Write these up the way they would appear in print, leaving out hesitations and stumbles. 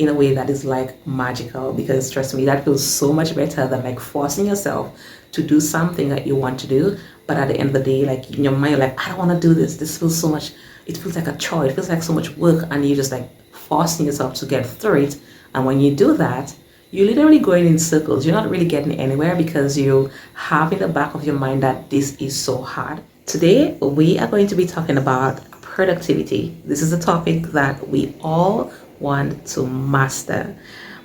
in a way that is like magical, because trust me, that feels so much better than like forcing yourself to do something that you want to do, but at the end of the day, like in your mind, you're like, I don't want to do this feels so much, it feels like a chore, it feels like so much work, and you're just like forcing yourself to get through it. And when you do that, you're literally going in circles. You're not really getting anywhere because you have in the back of your mind that this is so hard. Today, we are going to be talking about productivity. This is a topic that we all want to master,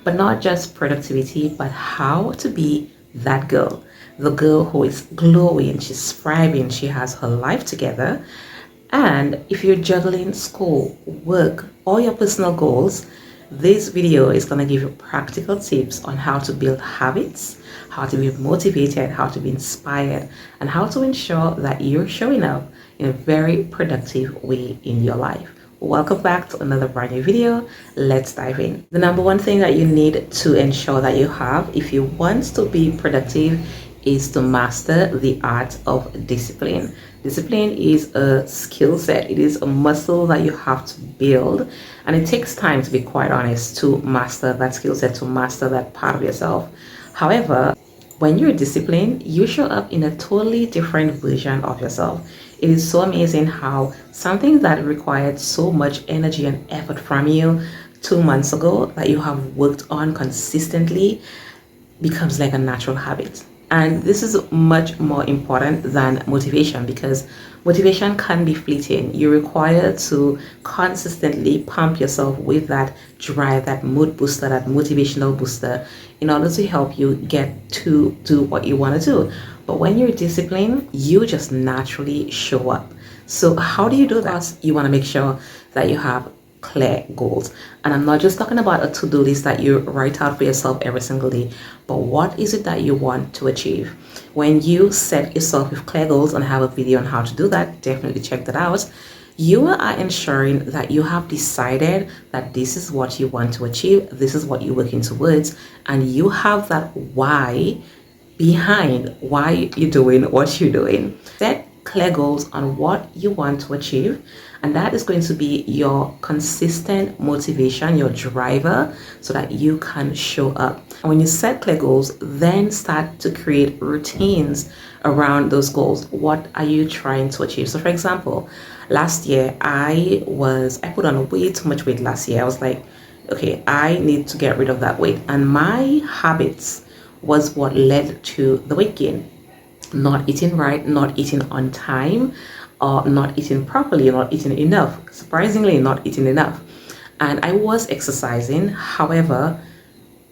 but not just productivity, but how to be that girl, the girl who is glowing, she's thriving, she has her life together. And if you're juggling school, work, or your personal goals, this video is going to give you practical tips on how to build habits, how to be motivated, how to be inspired, and how to ensure that you're showing up in a very productive way in your life. Welcome back to another brand new video. Let's dive in. The number one thing that you need to ensure that you have if you want to be productive is to master the art of discipline. Discipline is a skill set. It is a muscle that you have to build, and it takes time, to be quite honest, to master that skill set, to master that part of yourself. However, when you're disciplined, you show up in a totally different version of yourself. It is so amazing how something that required so much energy and effort from you 2 months ago that you have worked on consistently becomes like a natural habit. And this is much more important than motivation, because motivation can be fleeting. You require to consistently pump yourself with that drive, that mood booster, that motivational booster, in order to help you get to do what you want to do. But when you're disciplined, you just naturally show up. So how do you do that? You want to make sure that you have clear goals. And I'm not just talking about a to-do list that you write out for yourself every single day, but what is it that you want to achieve? When you set yourself with clear goals, and I have a video on how to do that, definitely check that out. You are ensuring that you have decided that this is what you want to achieve, this is what you're working towards, and you have that why behind why you're doing what you're doing. Set clear goals on what you want to achieve, and that is going to be your consistent motivation, your driver, so that you can show up. And when you set clear goals, then start to create routines around those goals. What are you trying to achieve? So for example, last year I put on way too much weight last year. I was like, okay, I need to get rid of that weight, and my habits was what led to the weight gain. Not eating right, not eating on time, or not eating properly, not eating enough. Surprisingly, not eating enough. And I was exercising, however,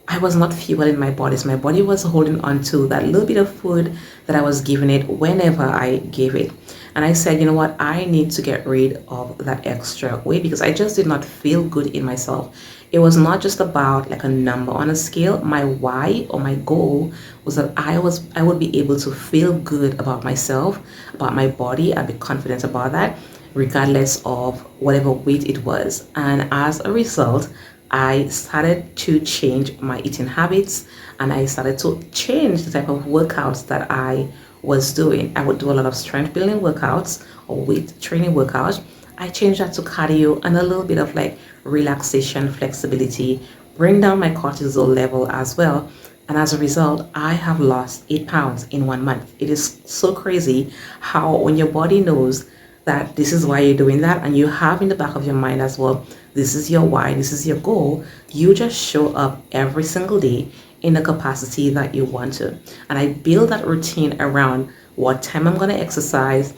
I was not fueling my body. So my body was holding on to that little bit of food that I was giving it whenever I gave it. And I said, you know what, I need to get rid of that extra weight, because I just did not feel good in myself. It was not just about like a number on a scale. My why or my goal was that I would be able to feel good about myself, about my body, and be confident about that, regardless of whatever weight it was. And as a result, I started to change my eating habits, and I started to change the type of workouts that I was doing. I would do a lot of strength building workouts or weight training workouts. I changed that to cardio and a little bit of like relaxation, flexibility, bring down my cortisol level as well. And as a result, I have lost 8 pounds in 1 month. It is so crazy how when your body knows that this is why you're doing that, and you have in the back of your mind as well, this is your why, this is your goal, you just show up every single day in the capacity that you want to. And I build that routine around what time I'm going to exercise,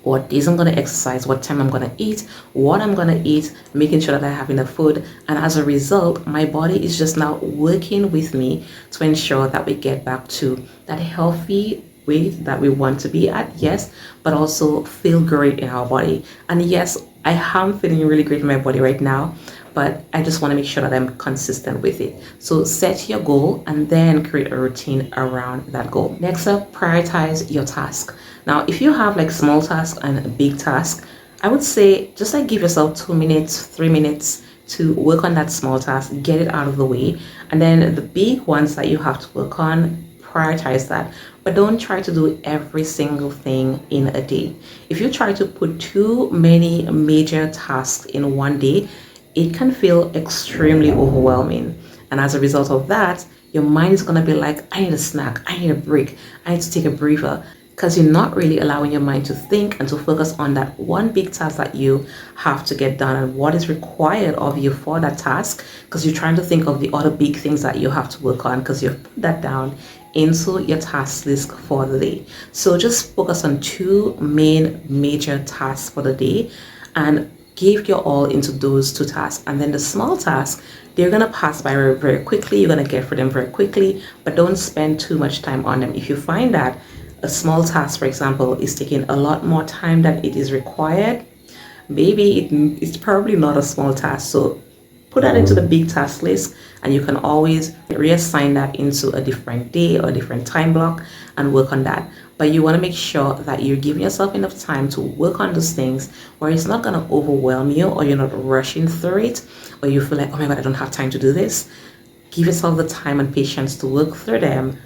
what days I'm going to exercise, what time I'm going to eat, what I'm going to eat, making sure that I have enough food. And as a result, my body is just now working with me to ensure that we get back to that healthy weight that we want to be at, yes, but also feel great in our body. And yes, I am feeling really great in my body right now, but I just want to make sure that I'm consistent with it. So set your goal and then create a routine around that goal. Next up, prioritize your task. Now, if you have like small tasks and a big task, I would say just like give yourself 2 minutes, 3 minutes to work on that small task, get it out of the way. And then the big ones that you have to work on, prioritize that. But don't try to do every single thing in a day. If you try to put too many major tasks in one day, it can feel extremely overwhelming. And as a result of that, your mind is going to be like, I need a snack, I need a break, I need to take a breather. Because you're not really allowing your mind to think and to focus on that one big task that you have to get done and what is required of you for that task. Because you're trying to think of the other big things that you have to work on because you've put that down into your task list for the day. So just focus on two main major tasks for the day and give your all into those two tasks. And then the small tasks, they're going to pass by very, very quickly. You're going to get through them very quickly, but don't spend too much time on them. If you find that a small task, for example, is taking a lot more time than it is required, maybe it's probably not a small task. So put that into the big task list, and you can always reassign that into a different day or a different time block and work on that. But you want to make sure that you're giving yourself enough time to work on those things where it's not going to overwhelm you, or you're not rushing through it, or you feel like, oh my God, I don't have time to do this. Give yourself the time and patience to work through them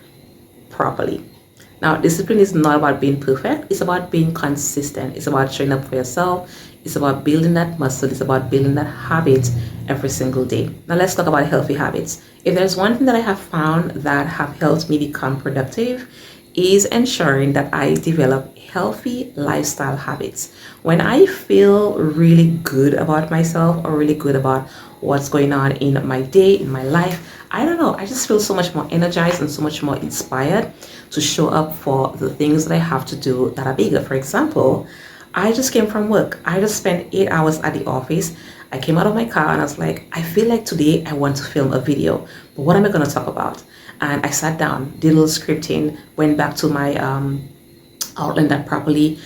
properly. Now, discipline is not about being perfect. It's about being consistent. It's about showing up for yourself. It's about building that muscle. It's about building that habit every single day. Now, let's talk about healthy habits. If there's one thing that I have found that have helped me become productive, is ensuring that I develop healthy lifestyle habits. When I feel really good about myself or really good about what's going on in my day, in my life, I don't know, I just feel so much more energized and so much more inspired to show up for the things that I have to do that are bigger. For example, I just came from work. I just spent 8 hours at the office. I came out of my car and I was like, I feel like today I want to film a video, but what am I going to talk about? And I sat down, did a little scripting, went back to my outline that properly,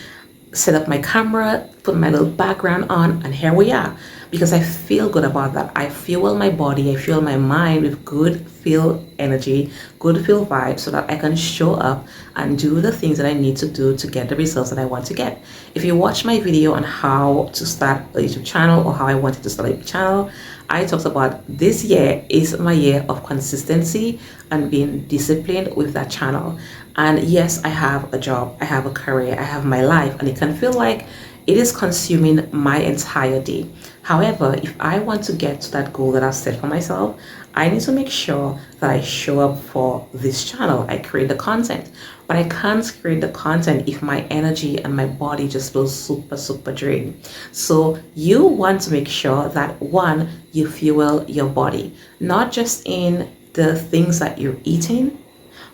set up my camera, put my little background on, and here we are. Because I feel good about that. I fuel my body, I fuel my mind with good feel energy, good feel vibes, so that I can show up and do the things that I need to do to get the results that I want to get. If you watch my video on how to start a YouTube channel or how I wanted to start a YouTube channel, I talked about this year is my year of consistency and being disciplined with that channel. And yes, I have a job, I have a career, I have my life, and it can feel like it is consuming my entire day. However, if I want to get to that goal that I've set for myself, I need to make sure that I show up for this channel. I create the content, but I can't create the content if my energy and my body just feels super, super drained. So you want to make sure that one, you fuel your body, not just in the things that you're eating,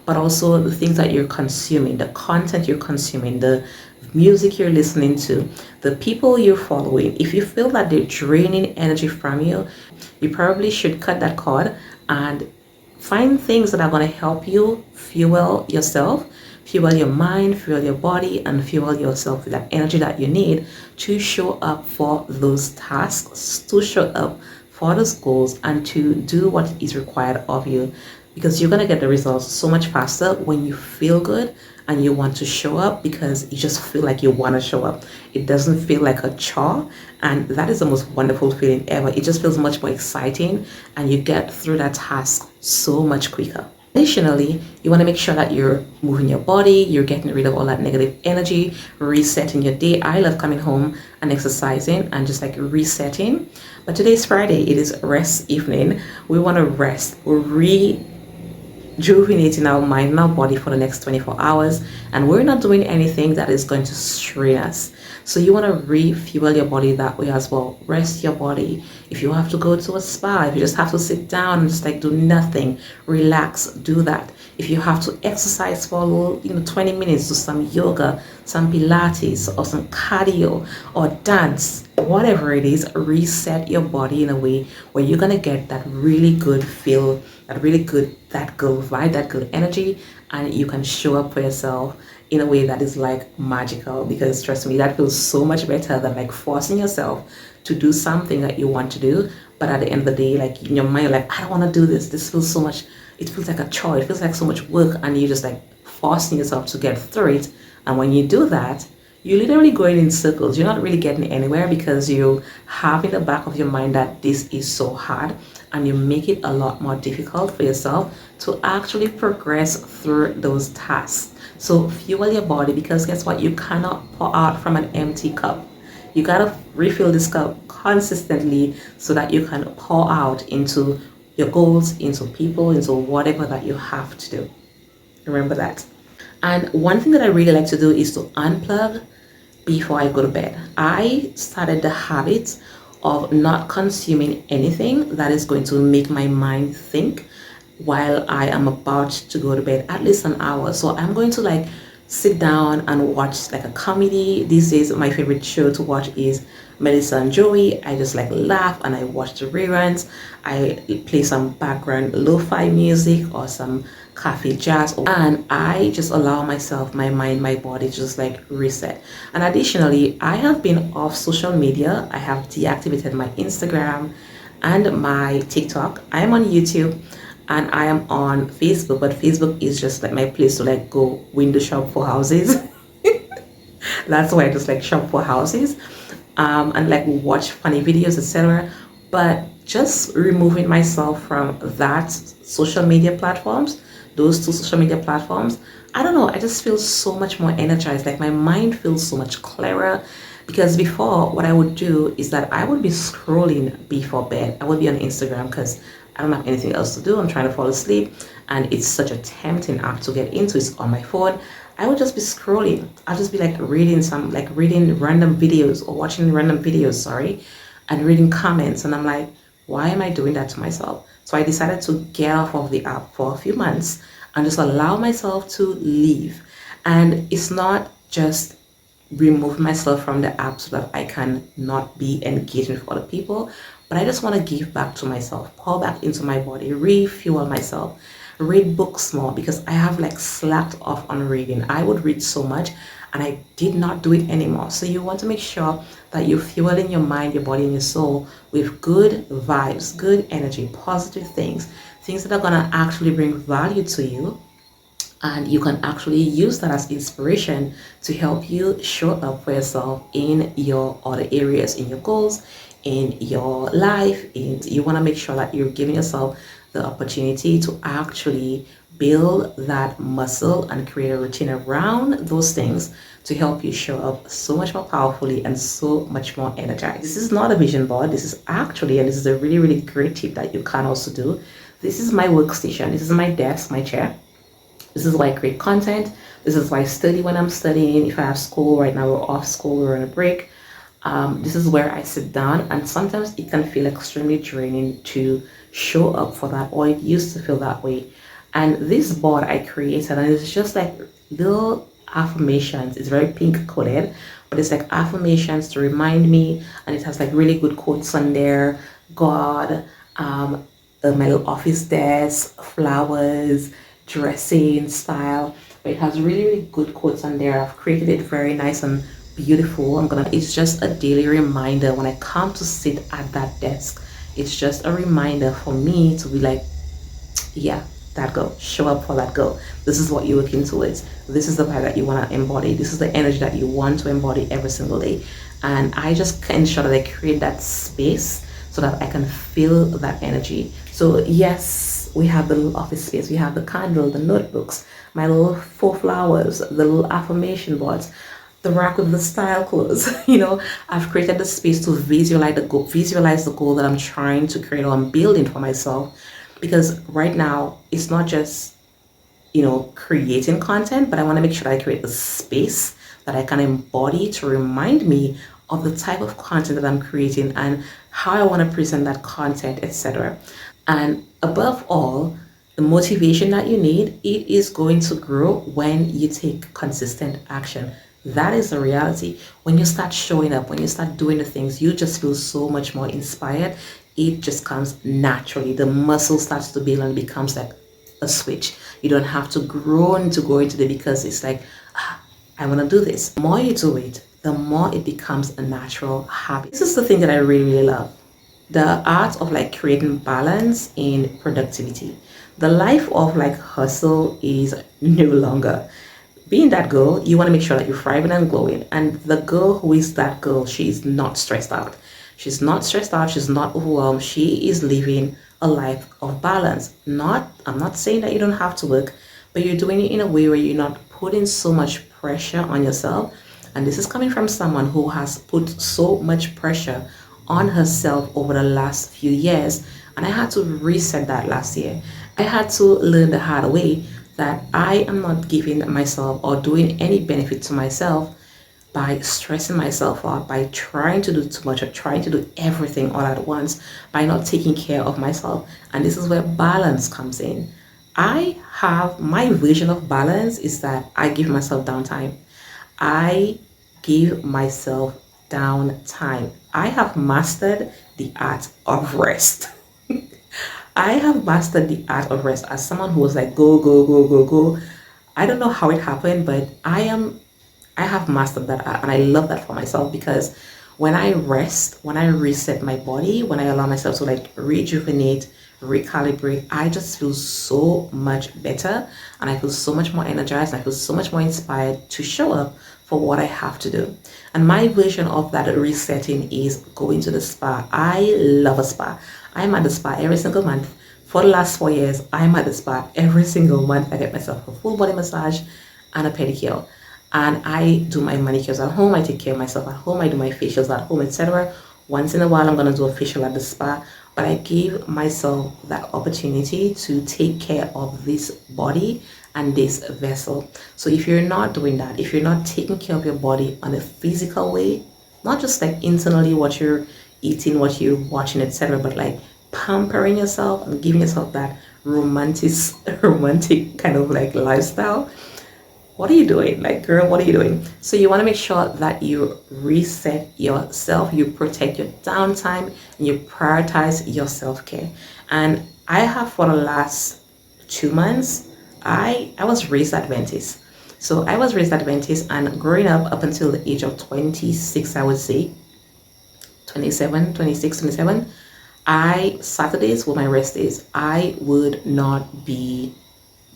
but also the things that you're consuming, the content you're consuming, the music you're listening to, the people you're following. If you feel that they're draining energy from you, you probably should cut that cord and find things that are going to help you fuel yourself, fuel your mind, fuel your body, and fuel yourself with that energy that you need to show up for those tasks, to show up for those goals, and to do what is required of you. Because you're going to get the results so much faster when you feel good and you want to show up, because you just feel like you want to show up. It doesn't feel like a chore, and that is the most wonderful feeling ever. It just feels much more exciting, and you get through that task so much quicker. Additionally, you want to make sure that you're moving your body, you're getting rid of all that negative energy, resetting your day. I love coming home and exercising and just like resetting. But today's Friday, it is rest evening. We want to rest. We're rejuvenating our mind and our body for the next 24 hours, and we're not doing anything that is going to strain us. So you want to refuel your body that way as well. Rest your body. If you have to go to a spa, if you just have to sit down and just like do nothing, relax, do that. If you have to exercise for a little, 20 minutes, do some yoga, some Pilates, or some cardio, or dance, whatever it is, reset your body in a way where you're gonna get that really good feel, that good vibe, that good energy, and you can show up for yourself in a way that is like magical. Because trust me, that feels so much better than like forcing yourself to do something that you want to do, but at the end of the day, like in your mind, you're like, I don't want to do this. This feels so much, it feels like a chore, it feels like so much work, and you're just like forcing yourself to get through it. And when you do that, you're literally going in circles. You're not really getting anywhere, because you have in the back of your mind that this is so hard, and you make it a lot more difficult for yourself to actually progress through those tasks. So fuel your body, because guess what? You cannot pour out from an empty cup. You gotta refill this cup consistently so that you can pour out into your goals, into people, into whatever that you have to do. Remember that. And one thing that I really like to do is to unplug before I go to bed. I started the habit of not consuming anything that is going to make my mind think while I am about to go to bed, at least an hour. So I'm going to like sit down and watch like a comedy. These days, my favorite show to watch is Melissa and Joey. I just like laugh and I watch the reruns. I play some background lo-fi music or some cafe jazz, and I just allow myself, my mind, my body to just like reset. And additionally, I have been off social media. I have deactivated my Instagram and my TikTok. I am on YouTube and I am on Facebook, but Facebook is just like my place to like go window shop for houses. That's why I just like shop for houses, and like watch funny videos, etc. But just removing myself from that social media platforms, those two social media platforms, I don't know, I just feel so much more energized. Like my mind feels so much clearer. Because before, what I would do is that I would be scrolling before bed. I would be on Instagram because I don't have anything else to do. I'm trying to fall asleep, and it's such a tempting app to get into. It's on my phone. I would just be scrolling. I'll just be like reading random videos or watching random videos, sorry, and reading comments. And I'm like, why am I doing that to myself? So I decided to get off of the app for a few months and just allow myself to leave. And it's not just remove myself from the app so that I can not be engaging with other people, but I just want to give back to myself, pour back into my body, refuel myself, read books more because I have like slacked off on reading. I would read so much and I did not do it anymore. So you want to make sure that you're fueling your mind, your body, and your soul with good vibes, good energy, positive things, things that are going to actually bring value to you, and you can actually use that as inspiration to help you show up for yourself in your other areas, in your goals, in your life. And you want to make sure that you're giving yourself the opportunity to actually build that muscle and create a routine around those things to help you show up so much more powerfully and so much more energized. This is not a vision board. This is actually, and this is a really, really great tip that you can also do. This is my workstation. This is my desk, my chair. This is why I create content. This is why I study when I'm studying. If I have school, right now we're off school, we're on a break. This is where I sit down, and sometimes it can feel extremely draining to show up for that, or it used to feel that way. And this board I created, and it's just like little affirmations. It's very pink coded, but it's like affirmations to remind me, and it has like really good quotes on there. God, my little office desk, flowers, dressing style, but it has really, really good quotes on there. I've created it very nice and beautiful. It's just a daily reminder when I come to sit at that desk. It's just a reminder for me to be like, yeah, that girl, show up for that girl. This is what you're working towards. This is the vibe that you want to embody. This is the energy that you want to embody every single day. And I just ensure that I create that space so that I can feel that energy. So yes, we have the little office space, we have the candle, the notebooks, my little faux flowers, the little affirmation boards, the rack with the style clothes. I've created the space to visualize the goal that I'm trying to create or I'm building for myself. Because right now it's not just creating content, but I want to make sure that I create the space that I can embody to remind me of the type of content that I'm creating and how I want to present that content, etc. And above all, the motivation that you need, it is going to grow when you take consistent action. That is the reality. When you start showing up, when you start doing the things, you just feel so much more inspired. It just comes naturally. The muscle starts to build and it becomes like a switch. You don't have to groan to go into it because it's like, I want to do this. The more you do it, the more it becomes a natural habit. This is the thing that I really, really love. The art of like creating balance in productivity. The life of like hustle is no longer. Being that girl, you want to make sure that you're thriving and glowing. And the girl who is that girl, she is not stressed out. She's not stressed out. She's not overwhelmed. She is living a life of balance. I'm not saying that you don't have to work, but you're doing it in a way where you're not putting so much pressure on yourself And this is coming from someone who has put so much pressure on herself over the last few years. And I had to reset that last year. I had to learn the hard way that I am not giving myself or doing any benefit to myself by stressing myself out, by trying to do too much or trying to do everything all at once, by not taking care of myself. And this is where balance comes in. I have my vision of balance is that I give myself downtime. I give myself downtime. I have mastered the art of rest. I have mastered the art of rest as someone who was like, go, go, go, go, go. I don't know how it happened, but I have mastered that art, and I love that for myself because when I rest, when I reset my body, when I allow myself to like rejuvenate, recalibrate, I just feel so much better, and I feel so much more energized, and I feel so much more inspired to show up for what I have to do. And my version of that resetting is going to the spa. I love a spa. I'm at the spa every single month. For the last 4 years, I'm at the spa every single month. I get myself a full body massage and a pedicure. And I do my manicures at home. I take care of myself at home. I do my facials at home, etc. Once in a while, I'm going to do a facial at the spa. But I give myself that opportunity to take care of this body and this vessel. So if you're not doing that, if you're not taking care of your body on a physical way, not just like internally what you're eating, what you're watching, etc., but like pampering yourself and giving yourself that romantic kind of like lifestyle, what are you doing? Like, girl, what are you doing? So you want to make sure that you reset yourself, you protect your downtime, and you prioritize your self-care. And I have for the last 2 months, I was raised Adventist. So I was raised Adventist, and growing up until the age of 26, I would say, 27, 26, 27, Saturdays were my rest days. I would not be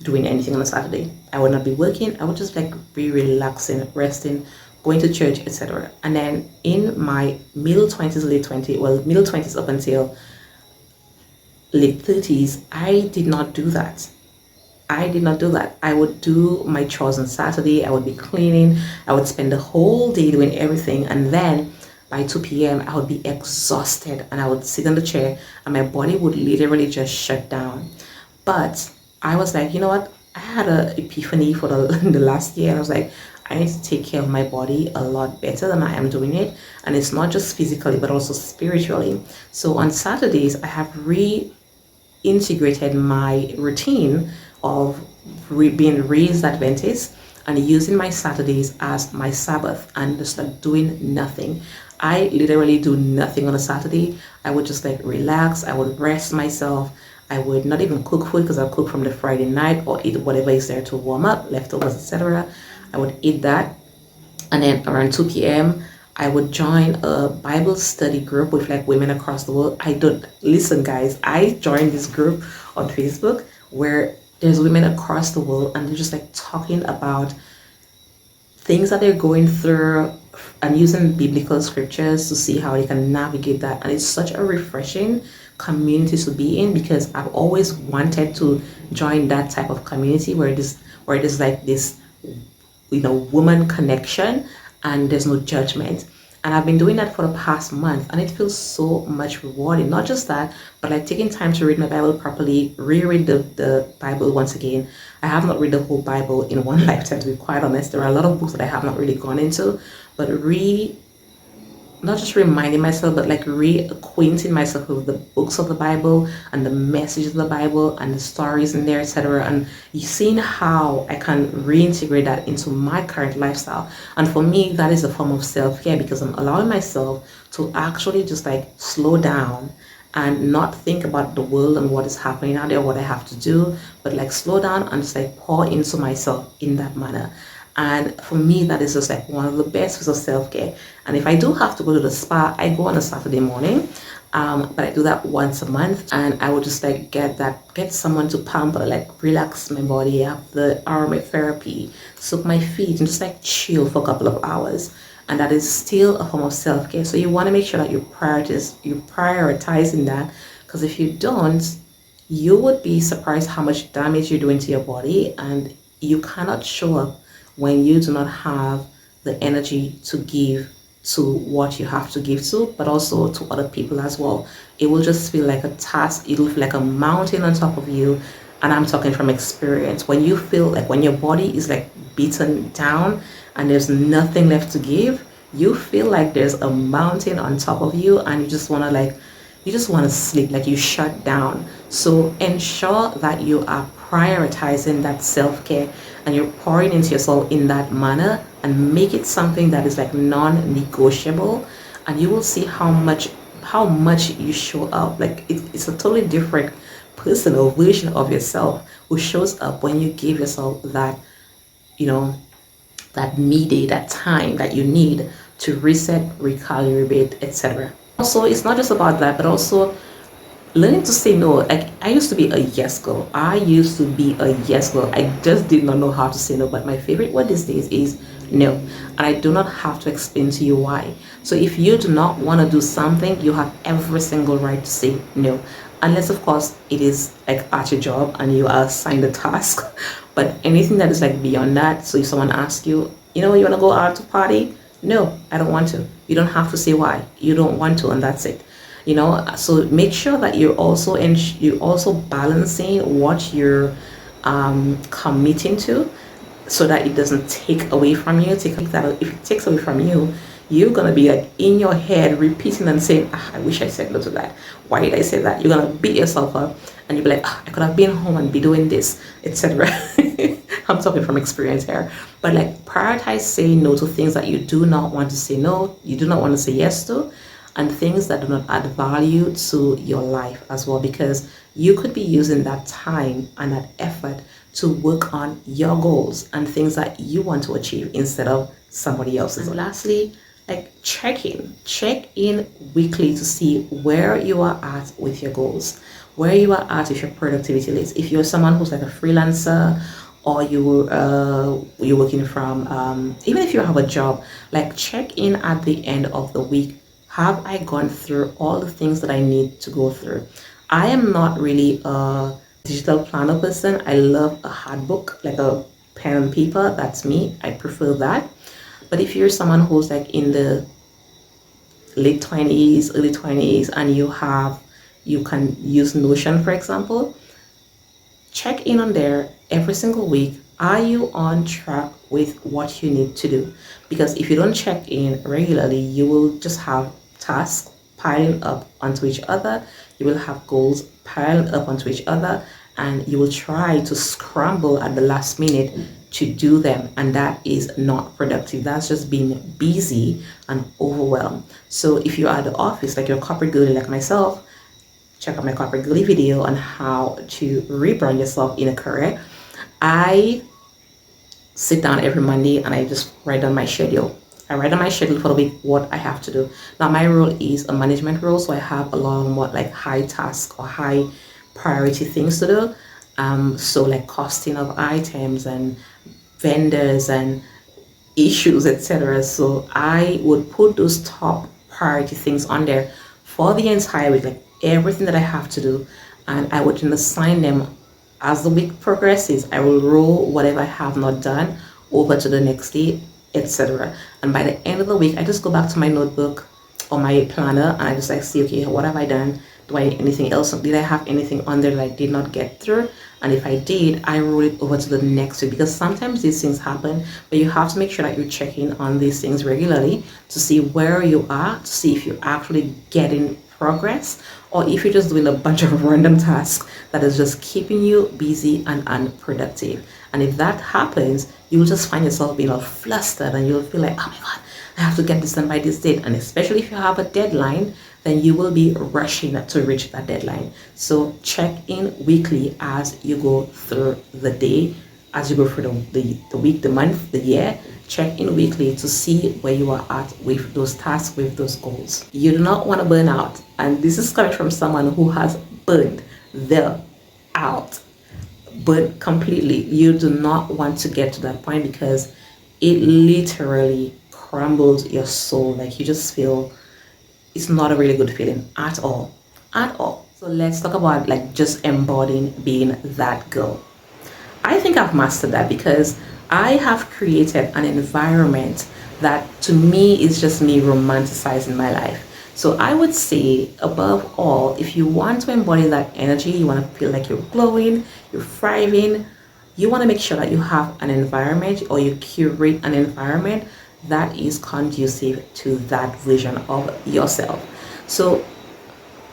doing anything on a Saturday. I would not be working. I would just like be relaxing, resting, going to church, etc. And then in my middle 20s, late 20s, well, middle 20s up until late 30s, I did not do that. I did not do that. I would do my chores on Saturday. I would be cleaning. I would spend the whole day doing everything. And then by 2 p.m., I would be exhausted and I would sit in the chair and my body would literally just shut down. But I was like, you know what? I had an epiphany for the last year. I was like, I need to take care of my body a lot better than I am doing it. And it's not just physically, but also spiritually. So on Saturdays, I have reintegrated my routine of being raised Adventist and using my Saturdays as my Sabbath and just like doing nothing. I literally do nothing on a Saturday. I would just like relax. I would rest myself. I would not even cook food because I'll cook from the Friday night or eat whatever is there to warm up, leftovers, etc. I would eat that. And then around 2 p.m., I would join a Bible study group with like women across the world. Listen, guys, I joined this group on Facebook where there's women across the world and they're just like talking about things that they're going through and using biblical scriptures to see how they can navigate that. And it's such a refreshing community to be in because I've always wanted to join that type of community where it is like this, woman connection and there's no judgment. And I've been doing that for the past month and it feels so much rewarding. Not just that, but like taking time to read my Bible properly, reread the Bible once again. I have not read the whole Bible in one lifetime, to be quite honest. There are a lot of books that I have not really gone into, but not just reminding myself, but like reacquainting myself with the books of the Bible and the messages of the Bible and the stories in there, etc. And seeing how I can reintegrate that into my current lifestyle. And for me, that is a form of self-care because I'm allowing myself to actually just like slow down and not think about the world and what is happening out there, what I have to do, but like slow down and just like pour into myself in that manner. And for me, that is just like one of the best ways of self-care. And if I do have to go to the spa, I go on a Saturday morning, but I do that once a month. And I would just like get someone to pamper, like relax my body, have the aromatherapy, soak my feet, and just like chill for a couple of hours. And that is still a form of self-care. So you want to make sure that you're prioritizing that, because if you don't, you would be surprised how much damage you're doing to your body, and you cannot show up when you do not have the energy to give to what you have to give to, but also to other people as well. It will just feel like a task, it'll feel like a mountain on top of you. And I'm talking from experience. When you feel like when your body is like beaten down and there's nothing left to give, you feel like there's a mountain on top of you and you just want to sleep, like you shut down. So ensure that you are prioritizing that self-care and you're pouring into yourself in that manner, and make it something that is like non-negotiable, and you will see how much you show up. Like it's a totally different person or version of yourself who shows up when you give yourself that, you know, that me day, that time that you need to reset, recalibrate, etc. Also, it's not just about that, but also learning to say no. Like I used to be a yes girl. I used to be a yes girl. I just did not know how to say no. But my favorite word these days is no. And I do not have to explain to you why. So if you do not want to do something, you have every single right to say no. Unless of course it is like at your job and you are assigned a task. But anything that is like beyond that, so if someone asks you, you know, you want to go out to party? No, I don't want to. You don't have to say why. You don't want to, and that's it. You know, so make sure that you're also balancing what you're committing to, so that it doesn't take away from you. Take that. If it takes away from you, you're gonna be like in your head repeating and saying, I wish I said no to that. Why did I say that? You're gonna beat yourself up and you'll be like, I could have been home and be doing this, etc. I'm talking from experience here. But like prioritize saying no to things that you do not want to say no, you do not want to say yes to, and things that do not add value to your life as well, because you could be using that time and that effort to work on your goals and things that you want to achieve instead of somebody else's. And lastly, like check in weekly to see where you are at with your goals, where you are at with your productivity list. If you're someone who's like a freelancer, or you're working from even if you have a job, like check in at the end of the week. Have I gone through all the things that I need to go through? I am not really a digital planner person. I love a hard book, like a pen and paper. That's me. I prefer that. But if you're someone who's like in the late 20s, early 20s, and you can use Notion, for example, check in on there every single week. Are you on track with what you need to do? Because if you don't check in regularly, you will just have tasks piling up onto each other. You will have goals piling up onto each other, and you will try to scramble at the last minute to do them, and that is not productive. That's just being busy and overwhelmed. So if you're at the office, like you're a corporate girly like myself, check out my corporate girly video on how to rebrand yourself in a career. I sit down every Monday and I just write down my schedule. I write on my schedule for the week what I have to do. Now my role is a management role, so I have a lot more like high task or high priority things to do. So like costing of items and vendors and issues, etc. So I would put those top priority things on there for the entire week, like everything that I have to do, and I would then assign them as the week progresses. I will roll whatever I have not done over to the next day, etc. And by the end of the week, I just go back to my notebook or my planner and I just like see, okay, what have I done? Do I need anything else? Did I have anything on there that I did not get through? And if I did, I roll it over to the next week, because sometimes these things happen, but you have to make sure that you're checking on these things regularly to see where you are, to see if you're actually getting progress, or if you're just doing a bunch of random tasks that is just keeping you busy and unproductive. And if that happens, you'll just find yourself being all flustered and you'll feel like, oh my God, I have to get this done by this date. And especially if you have a deadline, then you will be rushing to reach that deadline. So check in weekly as you go through the day, as you go through the week, the month, the year. Check in weekly to see where you are at with those tasks, with those goals. You do not want to burn out. And this is coming from someone who has burned the out, but completely. You do not want to get to that point, because it literally crumbles your soul. Like you just feel it's not a really good feeling at all. So let's talk about like just embodying being that girl. I think I've mastered that, because I have created an environment that to me is just me romanticizing my life. So I would say, above all, if you want to embody that energy, you want to feel like you're glowing, you're thriving, you want to make sure that you have an environment, or you curate an environment that is conducive to that vision of yourself. So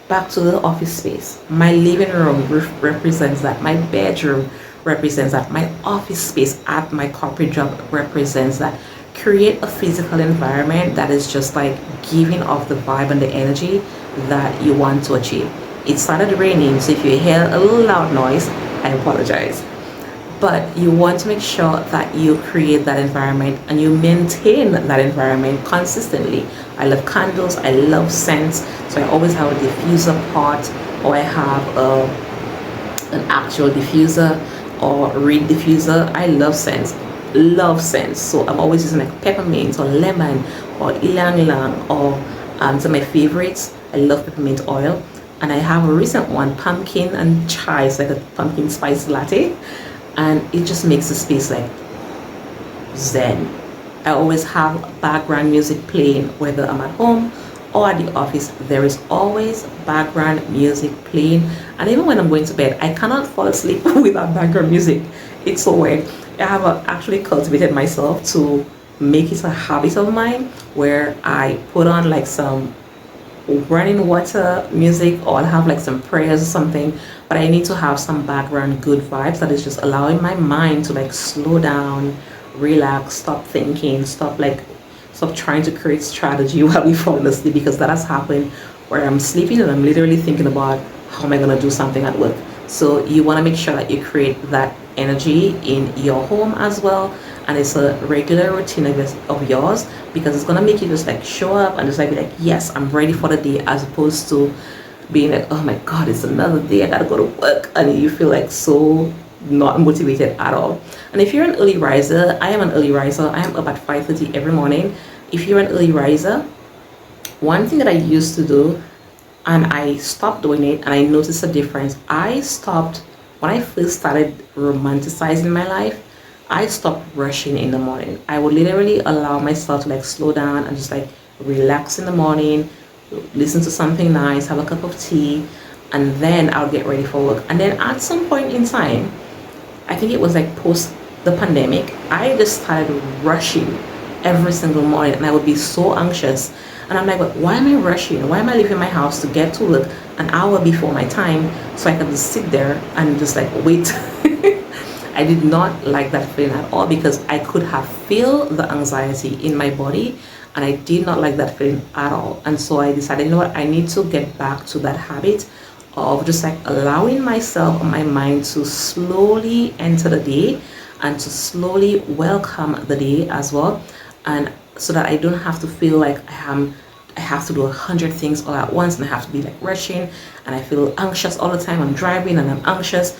back to the office space. My living room represents that. My bedroom represents that. My office space at my corporate job represents that. Create a physical environment that is just like giving off the vibe and the energy that you want to achieve. It started raining, so if you hear a little loud noise, I apologize. But you want to make sure that you create that environment and you maintain that environment consistently. I love candles, I love scents, so I always have a diffuser pot, or I have an actual diffuser or reed diffuser. I love scents, so I'm always using like peppermint or lemon or ylang ylang, or some of my favorites. I love peppermint oil, and I have a recent one, pumpkin and chai. It's like a pumpkin spice latte, and it just makes the space like zen. I always have background music playing, whether I'm at home or at the office. There is always background music playing, and even when I'm going to bed, I cannot fall asleep without background music. It's so weird. I have actually cultivated myself to make it a habit of mine, where I put on like some running water music, or I'll have like some prayers or something, but I need to have some background good vibes that is just allowing my mind to like slow down, relax, stop thinking, stop trying to create strategy while we fall asleep, because that has happened where I'm sleeping and I'm literally thinking about how am I going to do something at work. So you want to make sure that you create that energy in your home as well, and it's a regular routine of yours, because it's going to make you just like show up and just like be like, yes, I'm ready for the day, as opposed to being like, oh my god, it's another day, I gotta go to work, and you feel like so not motivated at all. And if you're an early riser, I am an early riser. I am up at 5:30 every morning. If you're an early riser, one thing that I used to do, and I stopped doing it, and I noticed a difference. I stopped, when I first started romanticizing my life, I stopped rushing in the morning. I would literally allow myself to like slow down and just like relax in the morning, listen to something nice, have a cup of tea, and then I'll get ready for work. And then at some point in time, I think it was like post the pandemic, I just started rushing every single morning, and I would be so anxious. And I'm like, but why am I rushing? Why am I leaving my house to get to work an hour before my time so I can just sit there and just like wait? I did not like that feeling at all, because I could have feel the anxiety in my body, and I did not like that feeling at all. And so I decided, you know what, I need to get back to that habit of just like allowing myself and my mind to slowly enter the day and to slowly welcome the day as well, and so that I don't have to feel like I have to do 100 things all at once, and I have to be like rushing, and I feel anxious all the time. I'm driving and I'm anxious.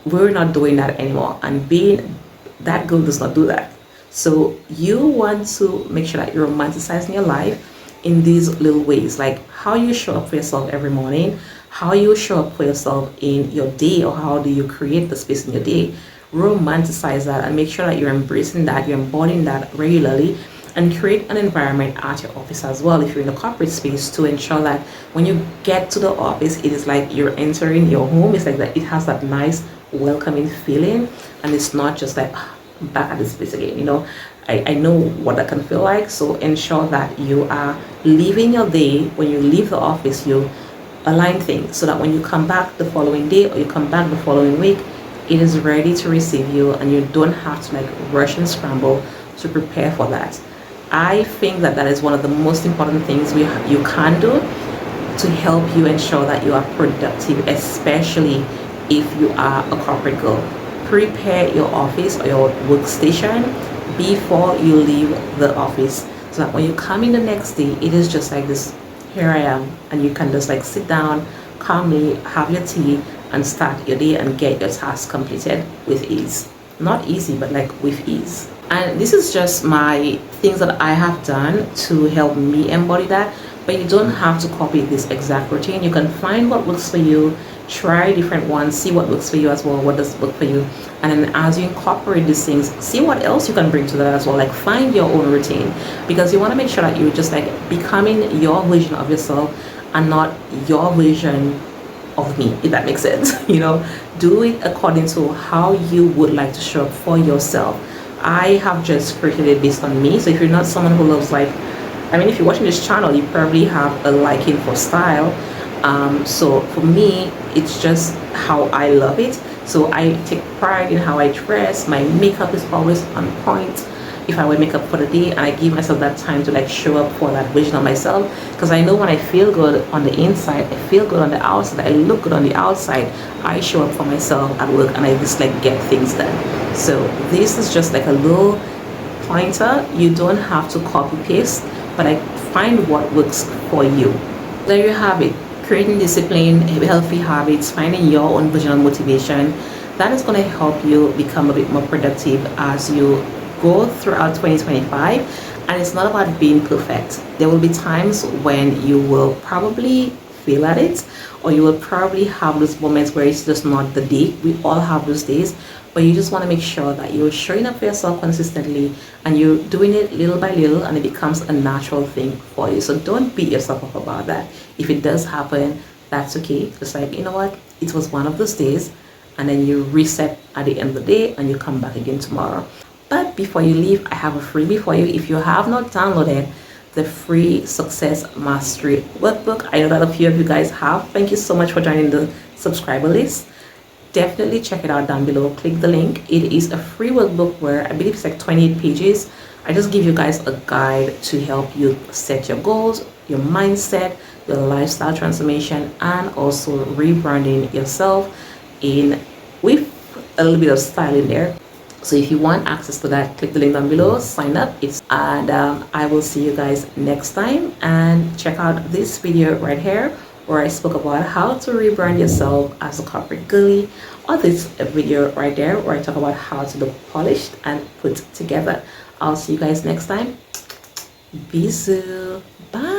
We're not doing that anymore, and being that girl does not do that. So you want to make sure that you're romanticizing your life in these little ways, like how you show up for yourself every morning, how you show up for yourself in your day, or how do you create the space in your day. Romanticize that and make sure that you're embracing that, you're embodying that regularly, and create an environment at your office as well, if you're in a corporate space, to ensure that when you get to the office, it is like you're entering your home. It's like that, it has that nice welcoming feeling, and it's not just like, I'm back at this place again, you know. I know what that can feel like. So ensure that you are leaving your day, when you leave the office, you align things so that when you come back the following day, or you come back the following week, it is ready to receive you, and you don't have to like rush and scramble to prepare for that. I think that that is one of the most important things you can do to help you ensure that you are productive, especially if you are a corporate girl. Prepare your office or your workstation before you leave the office, so that when you come in the next day, it is just like this, here I am, and you can just like sit down calmly, have your tea, and start your day and get your task completed with ease. Not easy, but like with ease. And this is just my things that I have done to help me embody that, but you don't have to copy this exact routine. You can find what works for you. Try different ones, see what works for you as well, what does work for you. And then as you incorporate these things, see what else you can bring to that as well. Like find your own routine, because you want to make sure that you're just like becoming your version of yourself and not your version of me, if that makes sense. You know, do it according to how you would like to show up for yourself. I have just created it based on me. So if you're not someone who loves, like, I mean, if you're watching this channel, you probably have a liking for style. So for me, it's just how I love it. So I take pride in how I dress. My makeup is always on point. If I wear makeup for the day, and I give myself that time to like show up for that version of myself, because I know when I feel good on the inside, I feel good on the outside, I look good on the outside, I show up for myself at work and I just like get things done. So this is just like a little pointer. You don't have to copy paste, but I find what works for you. There you have it. Creating discipline, healthy habits, finding your own version of motivation. That is going to help you become a bit more productive as you go throughout 2025. And it's not about being perfect. There will be times when you will probably fail at it, or you will probably have those moments where it's just not the day. We all have those days, but you just want to make sure that you're showing up for yourself consistently and you're doing it little by little, and it becomes a natural thing for you. So don't beat yourself up about that. If it does happen, that's okay. It's like, you know what, it was one of those days, and then you reset at the end of the day and you come back again tomorrow. But before you leave, I have a freebie for you. If you have not downloaded the free Success Mastery Workbook, I know that a few of you guys have. Thank you so much for joining the subscriber list. Definitely check it out down below. Click the link. It is a free workbook where I believe it's like 28 pages. I just give you guys a guide to help you set your goals, your mindset, your lifestyle transformation, and also rebranding yourself in with a little bit of style in there. So if you want access to that, click the link down below, sign up. And I will see you guys next time. And check out this video right here where I spoke about how to rebrand yourself as a corporate girly, or this video right there where I talk about how to look polished and put together. I'll see you guys next time. Bisous. Bye.